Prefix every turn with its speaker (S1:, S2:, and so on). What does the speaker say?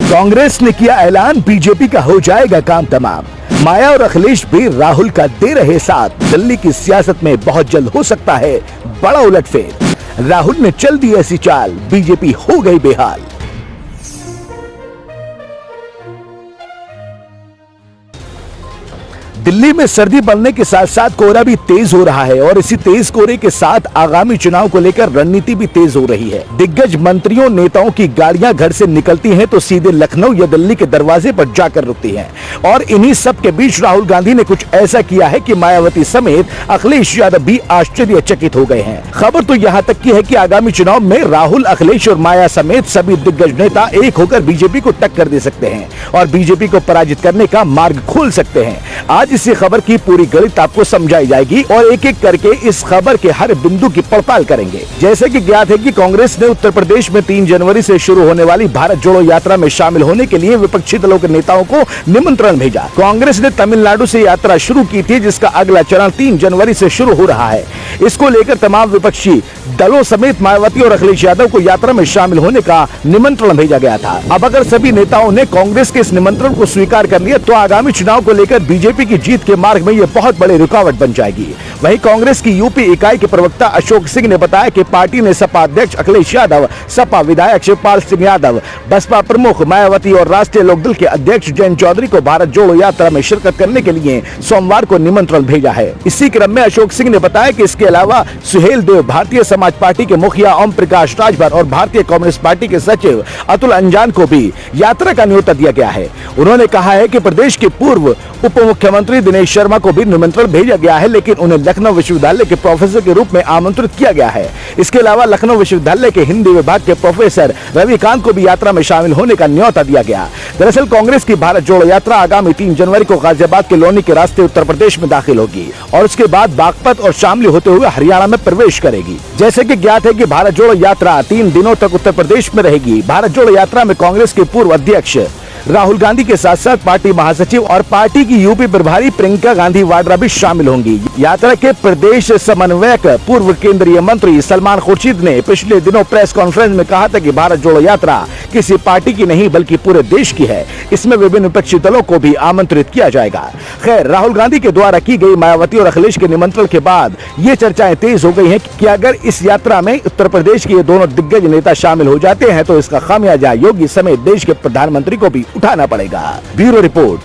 S1: कांग्रेस ने किया ऐलान, बीजेपी का हो जाएगा काम तमाम। माया और अखिलेश भी राहुल का दे रहे साथ। दिल्ली की सियासत में बहुत जल्द हो सकता है बड़ा उलटफेर। राहुल ने चल दी ऐसी चाल, बीजेपी हो गई बेहाल। दिल्ली में सर्दी बढ़ने के साथ साथ कोहरा भी तेज हो रहा है और इसी तेज कोहरे के साथ आगामी चुनाव को लेकर रणनीति भी तेज हो रही है। दिग्गज मंत्रियों नेताओं की गाड़ियां घर से निकलती हैं तो सीधे लखनऊ या दिल्ली के दरवाजे पर जाकर रुकती हैं और इन्हीं सब के बीच राहुल गांधी ने कुछ ऐसा किया है कि मायावती समेत अखिलेश यादव भी आश्चर्यचकित हो गए हैं। खबर तो यहाँ तक की है कि आगामी चुनाव में राहुल, अखिलेश और माया समेत सभी दिग्गज नेता एक होकर बीजेपी को टक्कर दे सकते हैं और बीजेपी को पराजित करने का मार्ग खोल सकते हैं। आज इसी खबर की पूरी गणित आपको समझाई जाएगी और एक एक करके इस खबर के हर बिंदु की पड़ताल करेंगे। जैसे कि ज्ञात है कि कांग्रेस ने उत्तर प्रदेश में 3 जनवरी से शुरू होने वाली भारत जोड़ो यात्रा में शामिल होने के लिए विपक्षी दलों के नेताओं को निमंत्रण भेजा। कांग्रेस ने तमिलनाडु से यात्रा शुरू की थी जिसका अगला चरण 3 जनवरी से शुरू हो रहा है। इसको लेकर तमाम विपक्षी दलों समेत मायावती और अखिलेश यादव को यात्रा में शामिल होने का निमंत्रण भेजा गया था। अब अगर सभी नेताओं ने कांग्रेस के इस निमंत्रण को स्वीकार कर लिया तो आगामी चुनाव को लेकर बीजेपी की जीत के मार्ग में ये बहुत बड़ी रुकावट बन जाएगी। वहीं कांग्रेस की यूपी इकाई के प्रवक्ता अशोक सिंह ने बताया कि पार्टी ने सपा अध्यक्ष अखिलेश यादव, सपा विधायक शिवपाल सिंह यादव, बसपा प्रमुख मायावती और राष्ट्रीय लोकदल के अध्यक्ष जयंत चौधरी को भारत जोड़ो यात्रा में शिरकत करने के लिए सोमवार को निमंत्रण भेजा है। इसी क्रम में अशोक सिंह ने बताया कि इसके अलावा सुहेल देव, भारतीय समाज पार्टी के मुखिया ओम प्रकाश राजभर और भारतीय कम्युनिस्ट पार्टी के सचिव अतुल अंजान को भी यात्रा का न्योता दिया गया है। उन्होंने कहा है कि प्रदेश के पूर्व उप मुख्यमंत्री दिनेश शर्मा को भी निमंत्रण भेजा गया है, लेकिन उन्हें लखनऊ विश्वविद्यालय के प्रोफेसर के रूप में आमंत्रित किया गया है। इसके अलावा लखनऊ विश्वविद्यालय के हिंदी विभाग के प्रोफेसर रविकांत को भी यात्रा में शामिल होने का न्योता दिया गया। दरअसल कांग्रेस की भारत जोड़ो यात्रा आगामी 3 जनवरी को गाजियाबाद के लोनी के रास्ते उत्तर प्रदेश में दाखिल होगी और उसके बाद बागपत और शामली होते हुए हरियाणा में प्रवेश करेगी। जैसे कि ज्ञात है कि भारत जोड़ो यात्रा 3 दिनों तक उत्तर प्रदेश में रहेगी। भारत जोड़ो यात्रा में कांग्रेस के पूर्व अध्यक्ष राहुल गांधी के साथ साथ पार्टी महासचिव और पार्टी की यूपी प्रभारी प्रियंका गांधी वाड्रा भी शामिल होंगी। यात्रा के प्रदेश समन्वयक पूर्व केंद्रीय मंत्री सलमान खुर्शीद ने पिछले दिनों प्रेस कॉन्फ्रेंस में कहा था कि भारत जोड़ो यात्रा किसी पार्टी की नहीं बल्कि पूरे देश की है। इसमें विभिन्न विपक्षी दलों को भी आमंत्रित किया जाएगा। खैर, राहुल गांधी के द्वारा की गई मायावती और अखिलेश के निमंत्रण के बाद ये चर्चाएं तेज हो गई हैं कि अगर इस यात्रा में उत्तर प्रदेश के ये दोनों दिग्गज नेता शामिल हो जाते हैं तो इसका खामियाजा योगी समेत देश के प्रधानमंत्री को भी उठाना पड़ेगा। Bureau report.